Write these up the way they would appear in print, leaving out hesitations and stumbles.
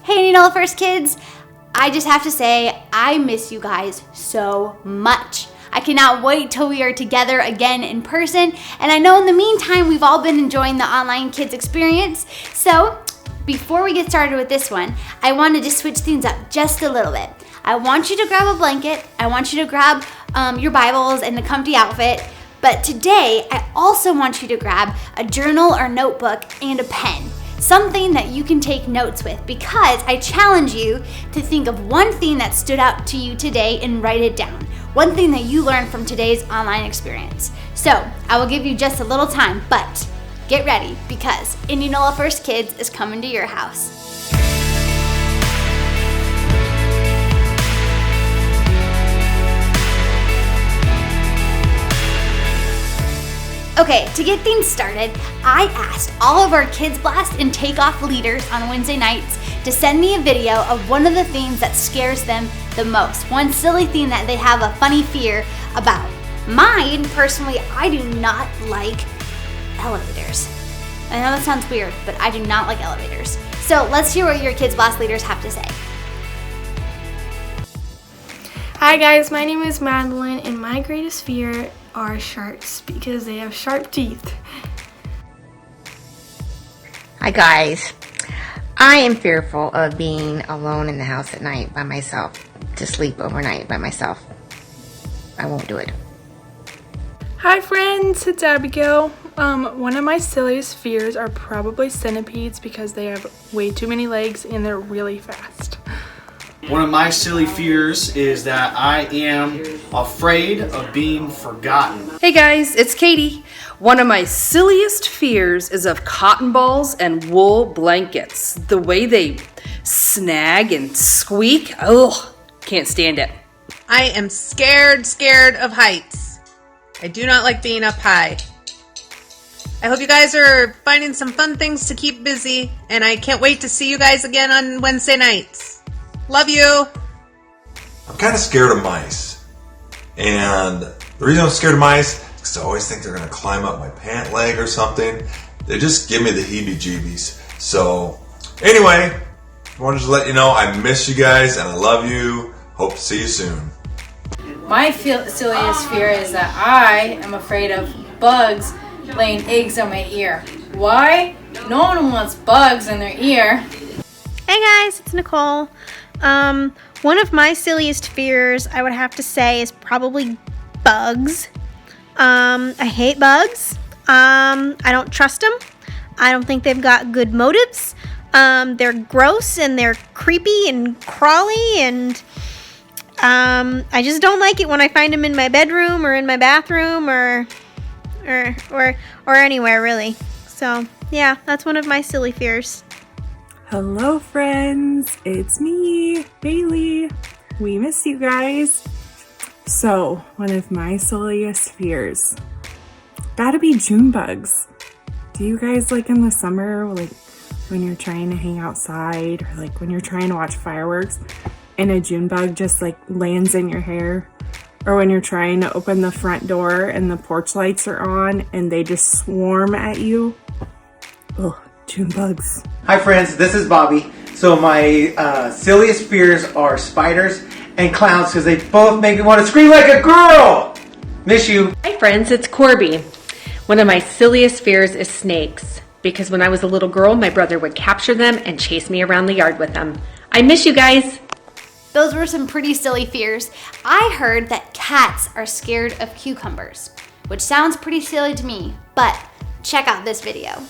Hey, Indianola First Kids! I just have to say, I miss you guys so much. I cannot wait till we are together again in person, and I know in the meantime we've all been enjoying the online kids experience. So, before we get started with this one, I wanted to switch things up just a little bit. I want you to grab a blanket, I want you to grab your Bibles and a comfy outfit, but today I also want you to grab a journal or notebook and a pen. Something that you can take notes with, because I challenge you to think of one thing that stood out to you today and write it down. One thing that you learned from today's online experience. So I will give you just a little time, but get ready because Indianola First Kids is coming to your house. Okay, to get things started, I asked all of our Kids Blast and Takeoff leaders on Wednesday nights to send me a video of one of the things that scares them the most. One silly thing that they have a funny fear about. Mine, personally, I do not like elevators. I know that sounds weird, but I do not like elevators. So let's hear what your Kids Blast leaders have to say. Hi guys, my name is Madeline, and my greatest fear are sharks because they have sharp teeth. Hi guys, I am fearful of being alone in the house at night by myself, to sleep overnight by myself. I won't do it. Hi friends, it's Abigail. One of my silliest fears are probably centipedes because they have way too many legs and they're really fast. One of my silly fears is that I am afraid of being forgotten. Hey guys, it's Katie. One of my silliest fears is of cotton balls and wool blankets. The way they snag and squeak, ugh, can't stand it. I am scared of heights. I do not like being up high. I hope you guys are finding some fun things to keep busy, and I can't wait to see you guys again on Wednesday nights. Love you. I'm kind of scared of mice. And the reason I'm scared of mice is because I always think they're going to climb up my pant leg or something. They just give me the heebie-jeebies. So, anyway, I wanted to let you know I miss you guys and I love you. Hope to see you soon. My silliest fear is that I am afraid of bugs laying eggs on my ear. Why? No one wants bugs in their ear. Hey guys, it's Nicole. One of my silliest fears, I would have to say, is probably bugs. I hate bugs. I don't trust them. I don't think they've got good motives. They're gross and they're creepy and crawly, and I just don't like it when I find them in my bedroom or in my bathroom or anywhere really. So yeah, that's one of my silly fears. Hello friends, it's me, Bailey. We miss you guys. So, one of my silliest fears, gotta be June bugs. Do you guys like in the summer, like when you're trying to hang outside or like when you're trying to watch fireworks and a June bug just like lands in your hair? Or when you're trying to open the front door and the porch lights are on and they just swarm at you? Ugh. June bugs. Hi friends, this is Bobby. So my silliest fears are spiders and clowns because they both make me want to scream like a girl. Miss you. Hi friends, it's Corby. One of my silliest fears is snakes because when I was a little girl, my brother would capture them and chase me around the yard with them. I miss you guys. Those were some pretty silly fears. I heard that cats are scared of cucumbers, which sounds pretty silly to me, but check out this video.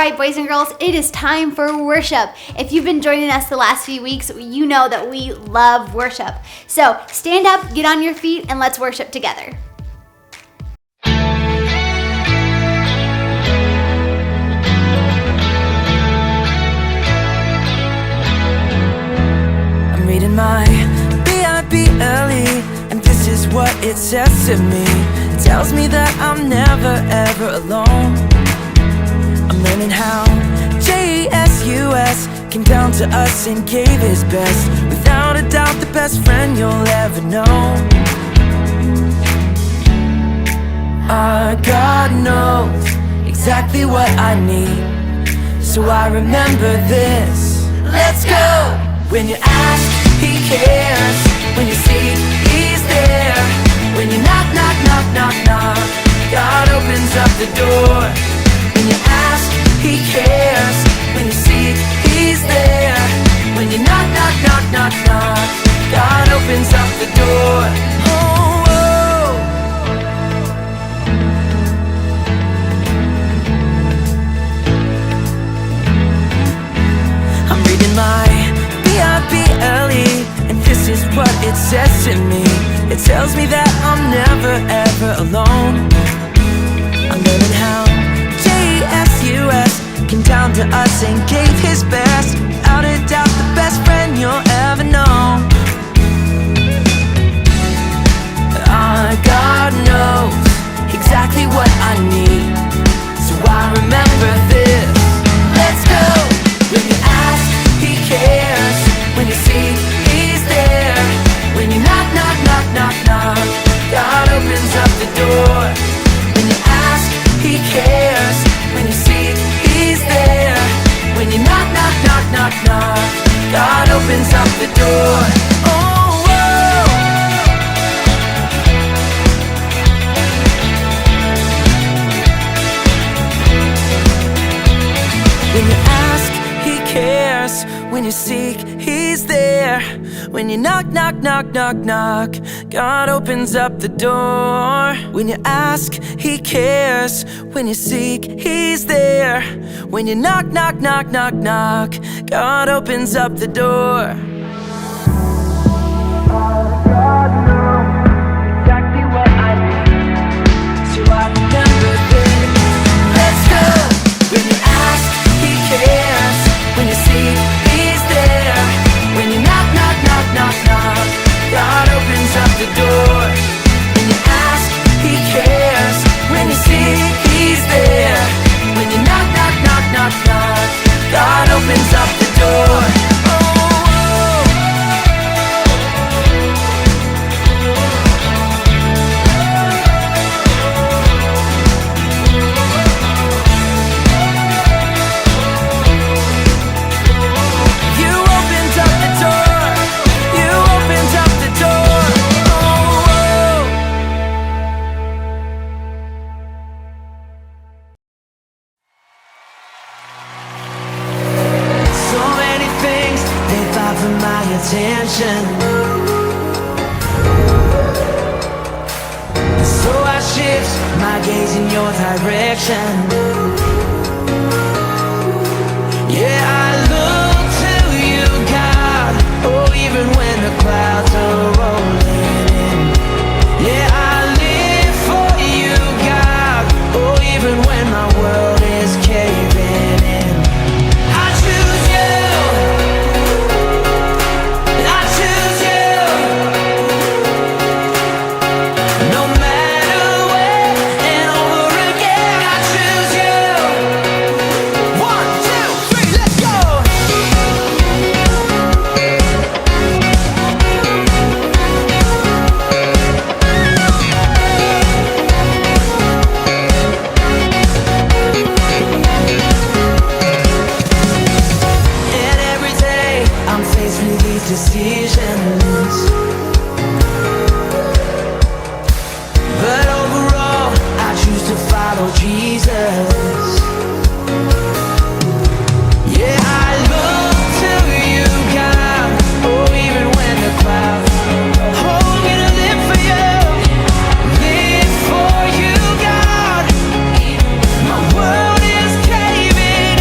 right, boys and girls, it is time for worship. If you've been joining us the last few weeks, you know that we love worship. So stand up, get on your feet, and let's worship together. I'm reading my B-I-B-L-E, and this is what it says to me. It tells me that I'm never ever alone. I'm learning how Jesus came down to us and gave his best. Without a doubt, the best friend you'll ever know. Our God knows exactly what I need, so I remember this. Let's go! When you ask, he cares. When you seek, he's there. When you knock, knock, knock, knock, knock, God opens up the door. When you ask, he cares. When you seek, he's there. When you knock, knock, knock, knock, knock, God opens up the door. Oh, oh. I'm reading my B-I-B-L-E, and this is what it says to me. It tells me that I'm never ever alone. I'm learning how Jesus came down to us and gave his best. Without a doubt, the best friend you'll ever know. Our God knows exactly what I need, so I remember this. Let's go! When you ask, he cares. When you seek, he's there. When you knock, knock, knock, knock, knock, God opens up the door. When you ask, he cares. When you seek, he's there. When you knock, knock, knock, knock, knock, God opens up the door. Oh, whoa. When you ask, he cares. When you seek, he's there. When you knock, knock, knock, knock, knock, God opens up the door. When you ask, he cares. When you seek, he's there. When you knock, knock, knock, knock, knock, God opens up the door. God knows exactly what I need, so I remember this. Let's go! When you ask, he cares. When you seek, he's there. When you knock, knock, knock, knock, knock, God opens up the door. When you ask, he cares. When you seek, he's there. When you knock, knock, knock, knock, knock, God opens up the door. Attention. So I shift my gaze in your direction. Yeah, I look to you, God. Oh, even when the clouds are rolling in. Yeah, I live for you, God. Oh, even when my world is caving in. I choose you. Decisions, but overall I choose to follow Jesus. Yeah, I look to you, God. Oh, even when the clouds, oh, I'm gonna live for you, live for you, God. My world is caving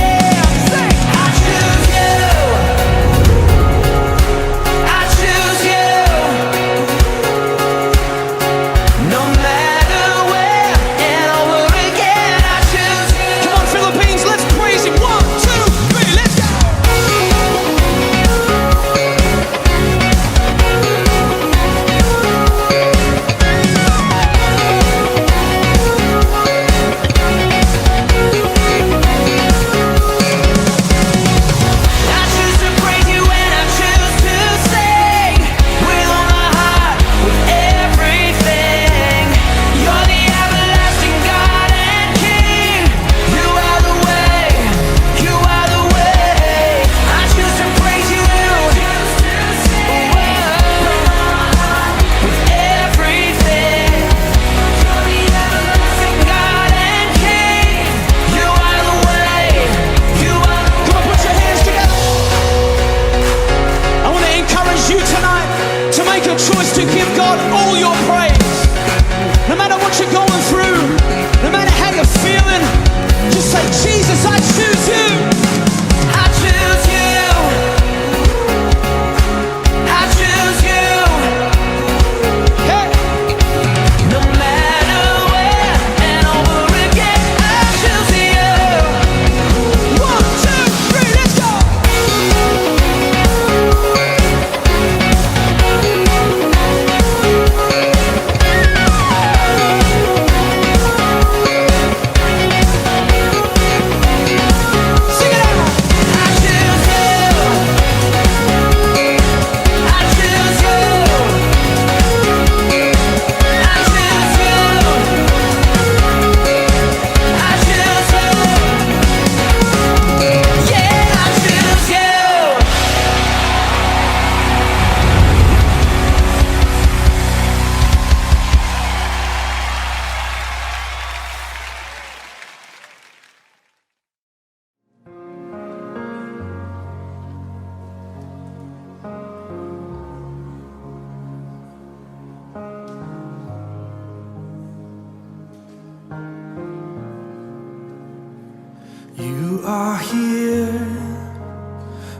are here,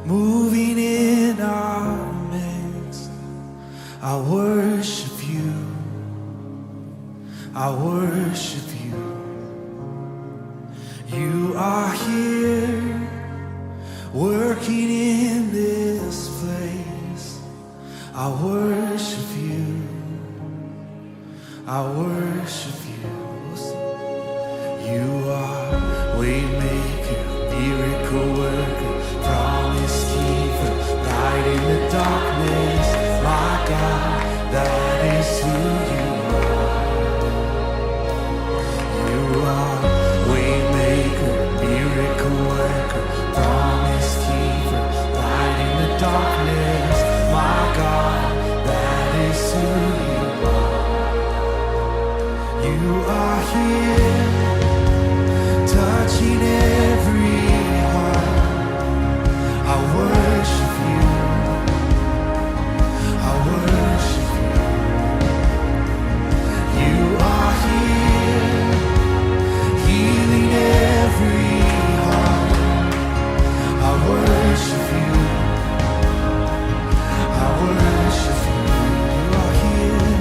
moving in our midst. I worship you. I worship you. You are here, working in this place. I worship you. I worship you. You are waymaker, miracle worker, promise keeper, light in the darkness. My God, that is who you are. You are waymaker, miracle worker, promise keeper, light in the darkness. My God, that is who you are. You are here, touching every heart. I worship you. I worship you. You are here, healing every heart. I worship you. I worship you. You are here.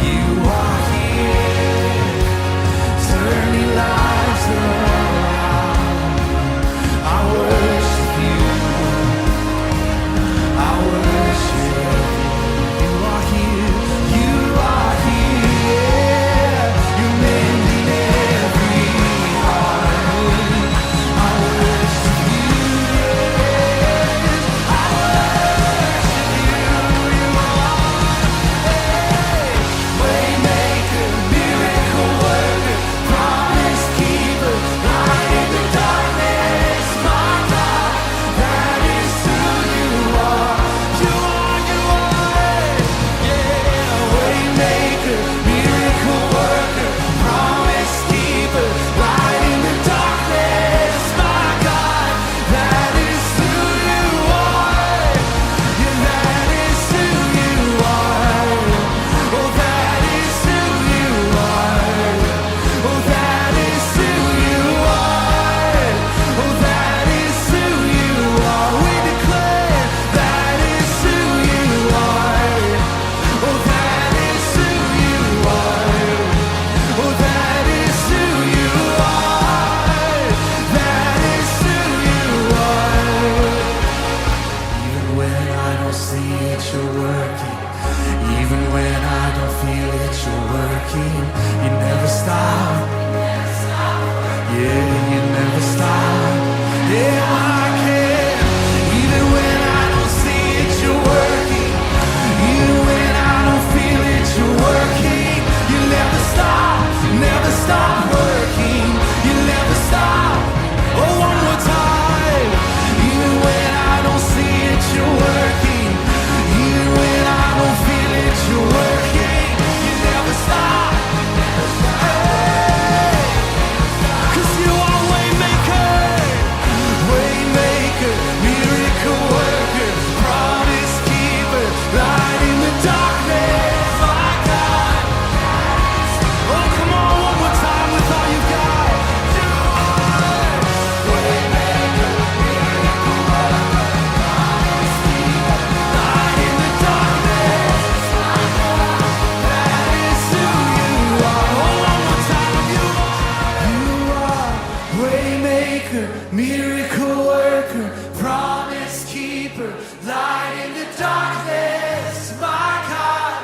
You are here, turning lives around. I worship you. I worship you. You are here. You are here. You're mending every heart. I worship you. I worship you. You are waymaker, miracle worker, promise keeper, light in the darkness. My God, that is who you are. You are, yeah. Waymaker, miracle worker, promise keeper, light in the darkness. My God, that is who you are. Yeah, that is who you are. Oh, that is who you are. Oh, that is who you are. Oh, that is who you are. We declare that is who you are. Oh, that is who you are. Oh, that is who you are. That is who you are. Even when I don't see it, you're working. Even when I don't feel it, you're working. You never stop. Yeah, you never stop. Yeah, I can. Even when I don't see it, you're working. Even when I don't feel it, you're working. You never stop. Never stop working. You never stop. Oh, one more time. Even when I don't see it, you're working. Even when I don't feel it, you're working. You never stop. Hey. 'Cause you are waymaker, waymaker, miracle worker, promise keeper, light in the darkness. My God. Oh, come on, one more time with all you got. You are waymaker, miracle worker, promise keeper, light in the darkness. My God, that is who you are. Oh, one more time, you are waymaker, miracle worker, promise keeper, light in the darkness. My God,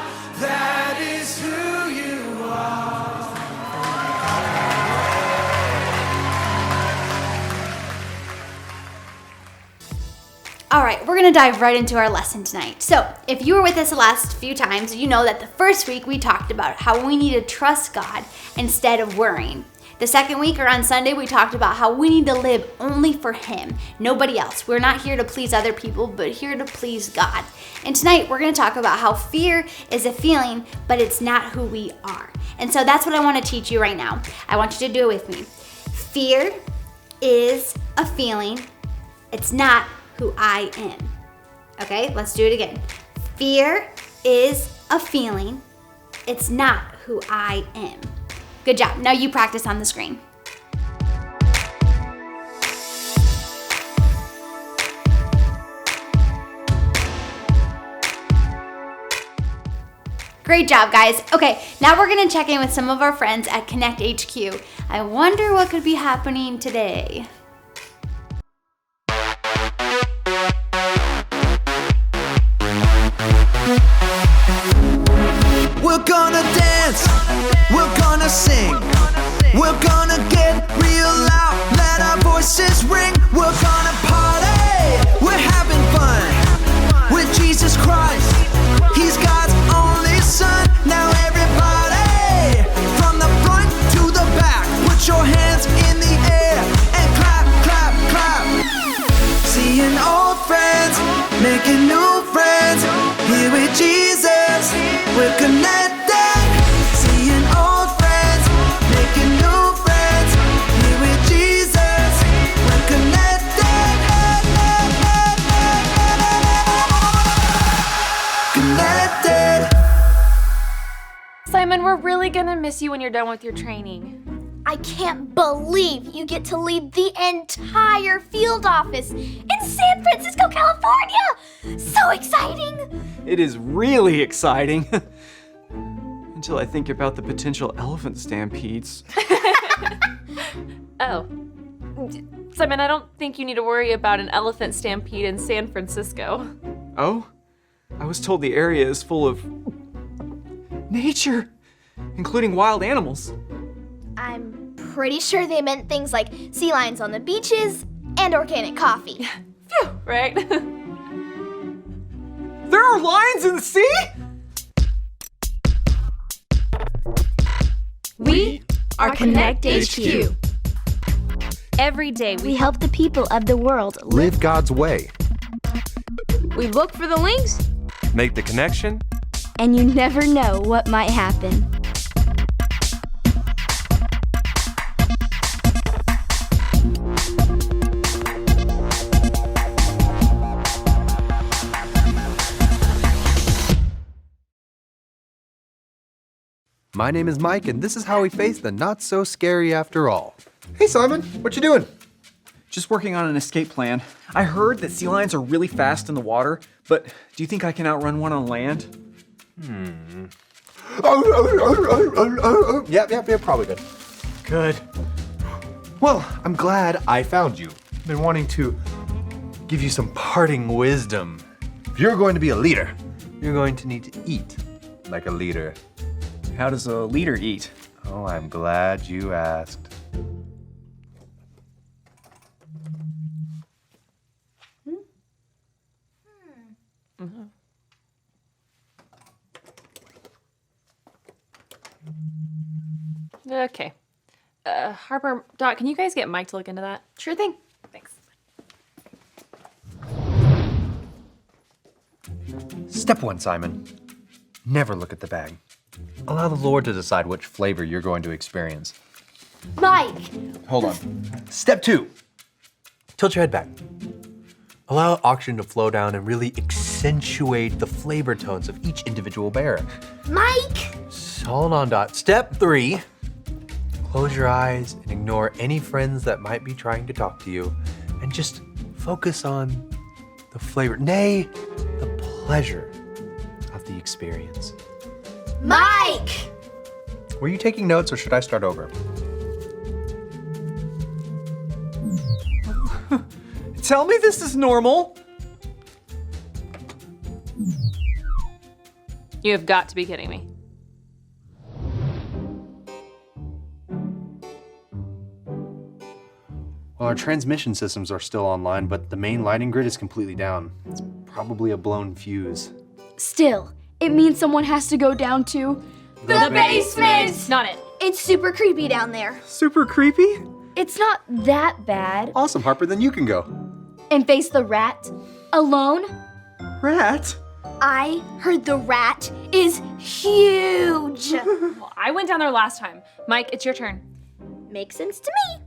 that is who you are. All right, we're gonna dive right into our lesson tonight. So, if you were with us the last few times, you know that the first week we talked about how we need to trust God instead of worrying. The second week, or on Sunday, we talked about how we need to live only for Him, nobody else. We're not here to please other people, but here to please God. And tonight, we're gonna talk about how fear is a feeling, but it's not who we are. And so that's what I wanna teach you right now. I want you to do it with me. Fear is a feeling, it's not who I am. Okay, let's do it again. Fear is a feeling, it's not who I am. Good job. Now you practice on the screen. Great job, guys. Okay, now we're gonna check in with some of our friends at Connect HQ. I wonder what could be happening today. We're gonna dance, we're gonna sing, we're gonna get real loud, let our voices ring. We're gonna party, we're having fun with Jesus Christ. He's God's only son. Now everybody, from the front to the back, put your hands in the air and clap, clap, clap. Seeing old friends, making new friends, here with Jesus, we're connected. Seeing old friends, making new friends, here with Jesus, we're connected. Connected. Simon, we're really gonna miss you when you're done with your training. I can't believe you get to lead the entire field office in San Francisco, California! So exciting! It is really exciting. Until I think about the potential elephant stampedes. Oh. Simon, I don't think you need to worry about an elephant stampede in San Francisco. Oh? I was told the area is full of nature, including wild animals. I'm pretty sure they meant things like sea lions on the beaches and organic coffee. Phew, right? There are lions in the sea? We are Connect HQ. Every day We help the people of the world Live God's way. We look for the links, Make the connection. and you never know what might happen. My name is Mike, and this is how we face the not so scary after all. Hey Simon, what you doing? Just working on an escape plan. I heard that sea lions are really fast in the water, but do you think I can outrun one on land? Yeah, probably good. Good. Well, I'm glad I found you. I've been wanting to give you some parting wisdom. If you're going to be a leader, you're going to need to eat like a leader. How does a leader eat? Oh, I'm glad you asked. Okay. Harper, Doc, can you guys get Mike to look into that? Sure thing. Thanks. Step 1, Simon. Never look at the bag. Allow the Lord to decide which flavor you're going to experience. Mike! Hold on. Step 2. Tilt your head back. Allow oxygen to flow down and really accentuate the flavor tones of each individual bear. Mike! Hold on, Dot. Step 3. Close your eyes and ignore any friends that might be trying to talk to you, and just focus on the flavor, nay, the pleasure of the experience. Mike! Were you taking notes, or should I start over? Tell me this is normal. You have got to be kidding me. Well, our transmission systems are still online, but the main lighting grid is completely down. It's probably a blown fuse. Still, it means someone has to go down to The basement! Not it. It's super creepy down there. Super creepy? It's not that bad. Awesome, Harper, then you can go. And face the rat alone. Rat? I heard the rat is huge. Well, I went down there last time. Mike, it's your turn. Makes sense to me.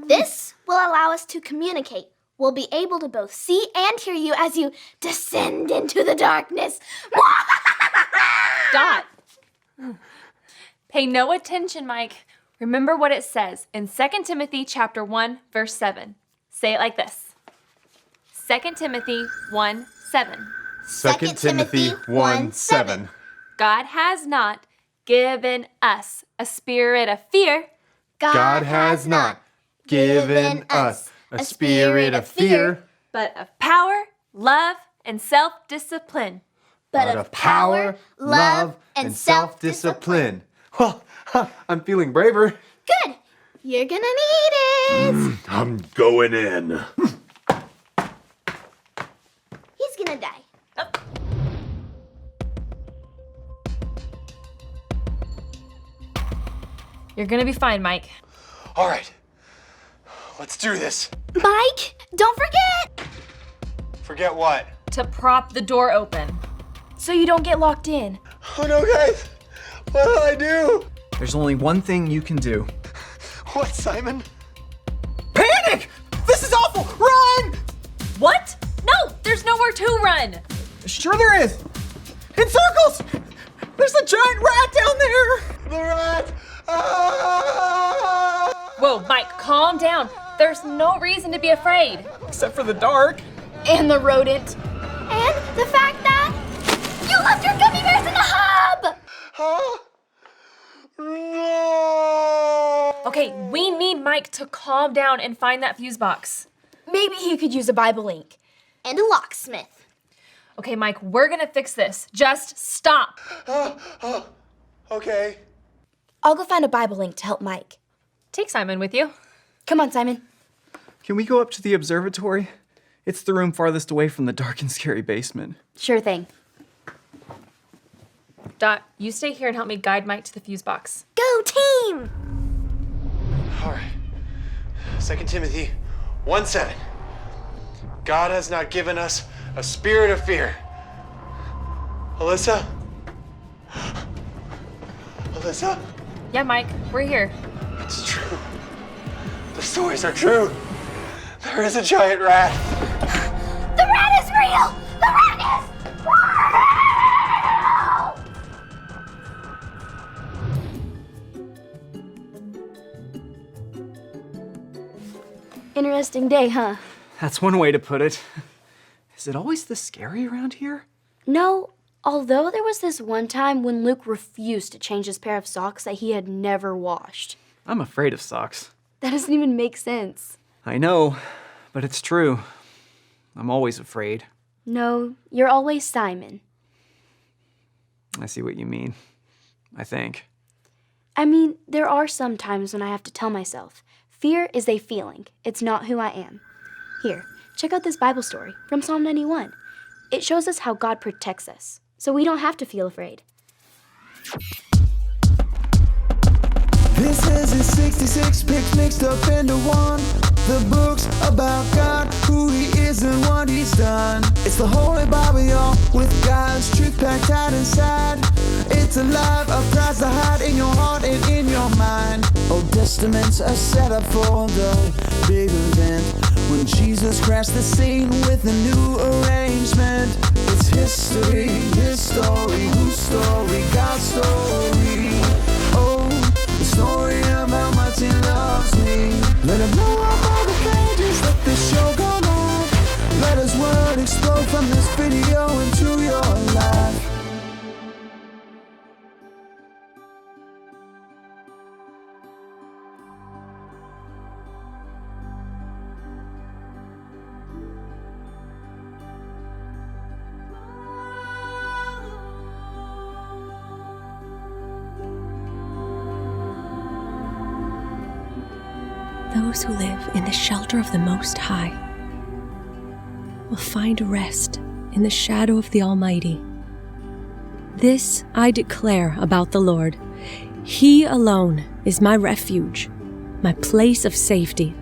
This will allow us to communicate. We'll be able to both see and hear you as you descend into the darkness. Dot. Pay no attention, Mike. Remember what it says in 2 Timothy chapter 1, verse 7. Say it like this. 2 Timothy 1:7. 2 Timothy 1:7. God has not given us a spirit of fear. God has not given us a spirit of fear, but of power, love, and self-discipline. But of power, love, and self-discipline. Well, I'm feeling braver. Good. You're gonna need it. I'm going in. He's gonna die. You're gonna be fine, Mike. All right, let's do this. Mike, don't forget. Forget what? To prop the door open, so you don't get locked in. Oh no, guys! What'll I do? There's only one thing you can do. What, Simon? Panic! This is awful! Run! What? No, there's nowhere to run. Sure there is. In circles! There's a giant rat down there! The rat! Ah! Whoa, Mike, calm down. There's no reason to be afraid. Except for the dark. And the rodent. And the fact that you left your gummy bears in the hub! Huh? No! Okay, we need Mike to calm down and find that fuse box. Maybe he could use a Bible ink. And a locksmith. Okay, Mike, we're gonna fix this. Just stop. Okay. I'll go find a Bible ink to help Mike. Take Simon with you. Come on, Simon. Can we go up to the observatory? It's the room farthest away from the dark and scary basement. Sure thing. Dot, you stay here and help me guide Mike to the fuse box. Go team! All right. 2 Timothy 1:7. God has not given us a spirit of fear. Alyssa? Alyssa? Yeah, Mike, we're here. It's true. The stories are true. There is a giant rat. The rat is real! The rat is real! Interesting day, huh? That's one way to put it. Is it always this scary around here? No, although there was this one time when Luke refused to change his pair of socks that he had never washed. I'm afraid of socks. That doesn't even make sense. I know, but it's true. I'm always afraid. No, you're always Simon. I see what you mean. I think. I mean, there are some times when I have to tell myself, fear is a feeling. It's not who I am. Here, check out this Bible story from Psalm 91. It shows us how God protects us, so we don't have to feel afraid. This is his 66 picks mixed up into one. The books about God, who he is and what he's done. It's the Holy Bible, y'all, with God's truth packed tight inside. It's alive, a prize to hide in your heart and in your mind. Old Testaments are set up for the big event when Jesus crashed the scene with a new arrangement. It's history, his story, whose story, God's story. Oh, the story of how much he loves me. Let it blow up all the pages, let this show go live. Let his word explode from this video into your life. Those who live in the shelter of the Most High will find rest in the shadow of the Almighty. This I declare about the Lord. He alone is my refuge, my place of safety.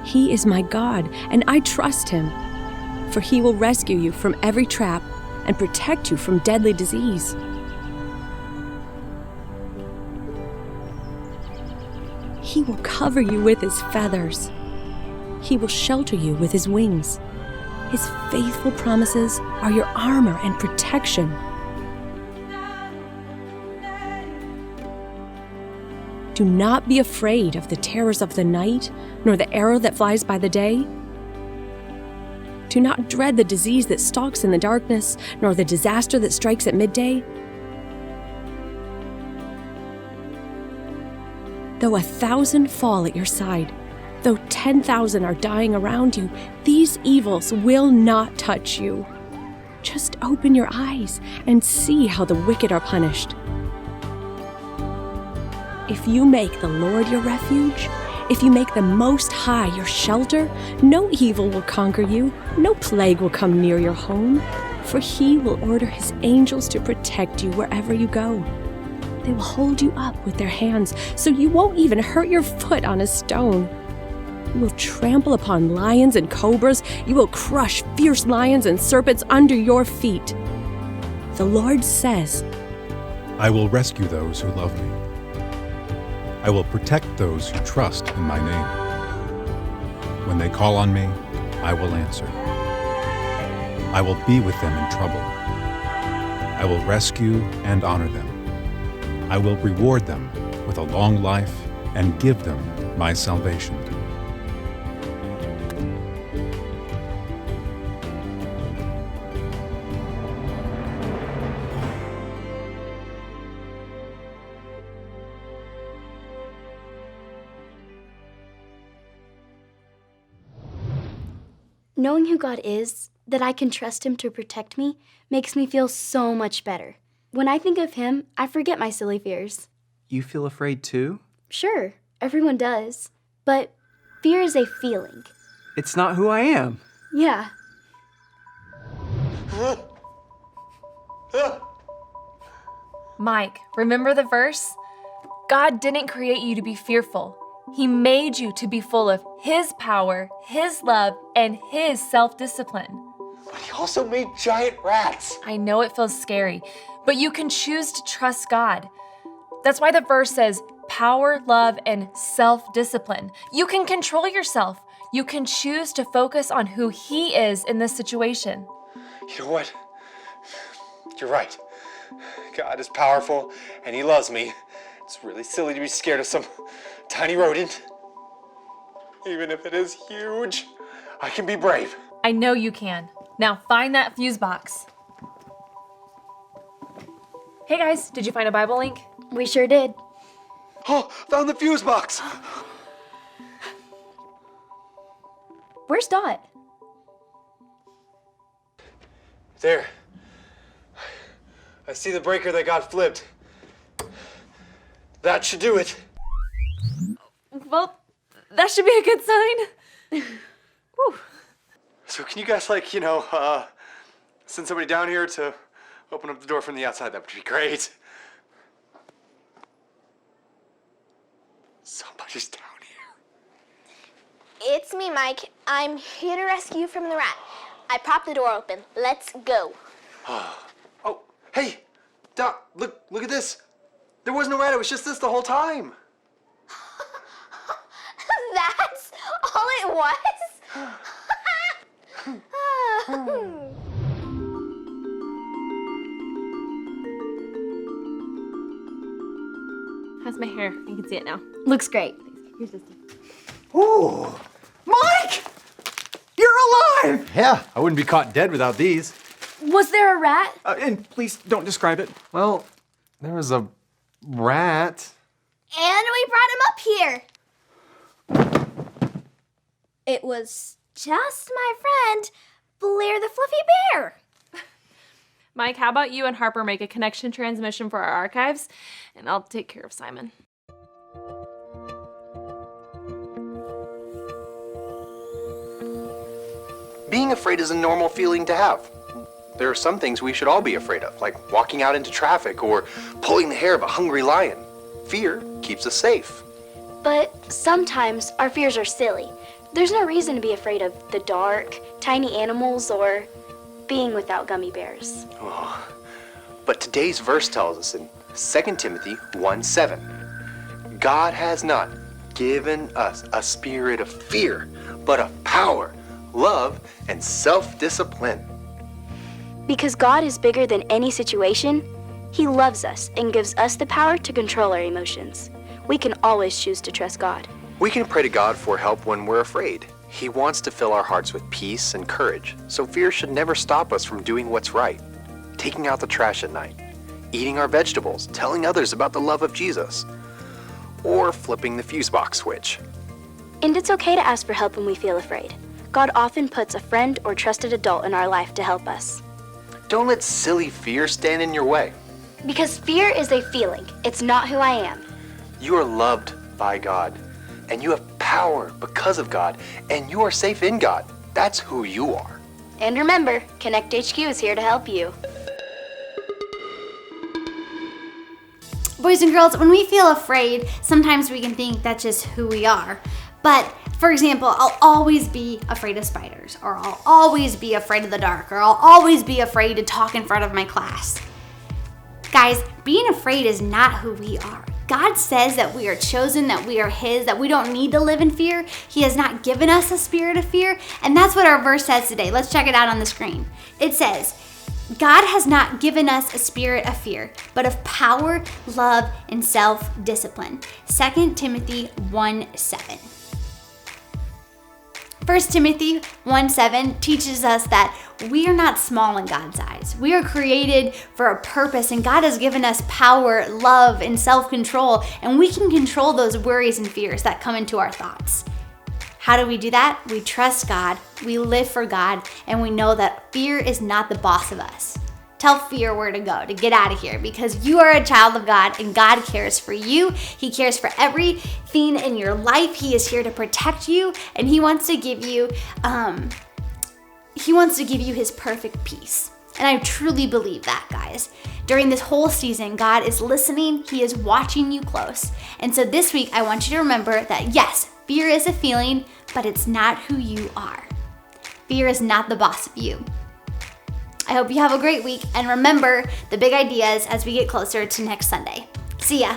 He is my God, and I trust him, for he will rescue you from every trap and protect you from deadly disease. He will cover you with his feathers. He will shelter you with his wings. His faithful promises are your armor and protection. Do not be afraid of the terrors of the night, nor the arrow that flies by the day. Do not dread the disease that stalks in the darkness, nor the disaster that strikes at midday. Though 1,000 fall at your side, though 10,000 are dying around you, these evils will not touch you. Just open your eyes and see how the wicked are punished. If you make the Lord your refuge, if you make the Most High your shelter, no evil will conquer you, no plague will come near your home, for He will order His angels to protect you wherever you go. They will hold you up with their hands, so you won't even hurt your foot on a stone. You will trample upon lions and cobras. You will crush fierce lions and serpents under your feet. The Lord says, I will rescue those who love me. I will protect those who trust in my name. When they call on me, I will answer. I will be with them in trouble. I will rescue and honor them. I will reward them with a long life and give them my salvation. Knowing who God is, that I can trust Him to protect me, makes me feel so much better. When I think of Him, I forget my silly fears. You feel afraid too? Sure, everyone does. But fear is a feeling. It's not who I am. Yeah. Mike, remember the verse? God didn't create you to be fearful. He made you to be full of His power, His love, and His self-discipline. But He also made giant rats. I know it feels scary, but you can choose to trust God. That's why the verse says power, love, and self-discipline. You can control yourself. You can choose to focus on who He is in this situation. You know what? You're right. God is powerful and He loves me. It's really silly to be scared of some tiny rodent. Even if it is huge, I can be brave. I know you can. Now find that fuse box. Hey guys, did you find a Bible link? We sure did. Oh, found the fuse box. Where's Dot? There. I see the breaker that got flipped. That should do it. Well, that should be a good sign. So can you guys, send somebody down here to open up the door from the outside? That would be great. Somebody's down here. It's me, Mike. I'm here to rescue you from the rat. I propped the door open. Let's go. Oh, hey, Doc, look at this. There was no rat, it was just this the whole time. That's all it was? How's my hair? You can see it now. Looks great. Here's this. Ooh, Mike! You're alive! Yeah, I wouldn't be caught dead without these. Was there a rat? And please don't describe it. Well, there was a rat. And we brought him up here. It was just my friend, Blair the Fluffy Bear. Mike, how about you and Harper make a connection transmission for our archives, and I'll take care of Simon. Being afraid is a normal feeling to have. There are some things we should all be afraid of, like walking out into traffic or pulling the hair of a hungry lion. Fear keeps us safe. But sometimes our fears are silly. There's no reason to be afraid of the dark, tiny animals, or being without gummy bears. Oh, but today's verse tells us in 2 Timothy 1:7, God has not given us a spirit of fear, but of power, love, and self-discipline. Because God is bigger than any situation, He loves us and gives us the power to control our emotions. we can always choose to trust God. We can pray to God for help when we're afraid. He wants to fill our hearts with peace and courage, so fear should never stop us from doing what's right. Taking out the trash at night, eating our vegetables, telling others about the love of Jesus, or flipping the fuse box switch. And it's okay to ask for help when we feel afraid. God often puts a friend or trusted adult in our life to help us. Don't let silly fear stand in your way. Because fear is a feeling, it's not who I am. You are loved by God, and you have power because of God, and you are safe in God. That's who you are. And remember, Connect HQ is here to help you. Boys and girls, when we feel afraid, sometimes we can think that's just who we are. But for example, I'll always be afraid of spiders, or I'll always be afraid of the dark, or I'll always be afraid to talk in front of my class. Guys, being afraid is not who we are. God says that we are chosen, that we are His, that we don't need to live in fear. He has not given us a spirit of fear, and that's what our verse says today. Let's check it out on the screen. It says, God has not given us a spirit of fear, but of power, love, and self-discipline. 2 Timothy 1:7. 1 Timothy 1:7 teaches us that we are not small in God's eyes. We are created for a purpose, and God has given us power, love, and self-control, and we can control those worries and fears that come into our thoughts. How do we do that? We trust God, we live for God, and we know that fear is not the boss of us. Tell fear where to go, to get out of here, because you are a child of God and God cares for you. He cares for everything in your life. He is here to protect you, and He wants to give you His perfect peace. And I truly believe that, guys. During this whole season, God is listening. He is watching you close. And so this week, I want you to remember that yes, fear is a feeling, but it's not who you are. Fear is not the boss of you. I hope you have a great week, and remember the big ideas as we get closer to next Sunday. See ya.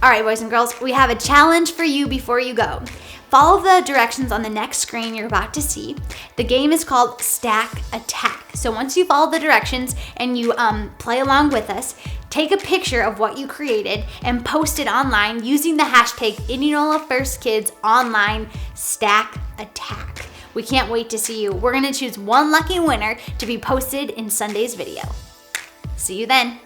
All right, boys and girls, we have a challenge for you before you go. Follow the directions on the next screen you're about to see. The game is called Stack Attack. So once you follow the directions and you play along with us, take a picture of what you created and post it online using the hashtag Indianola First Kids Online Stack Attack. We can't wait to see you. We're gonna choose one lucky winner to be posted in Sunday's video. See you then.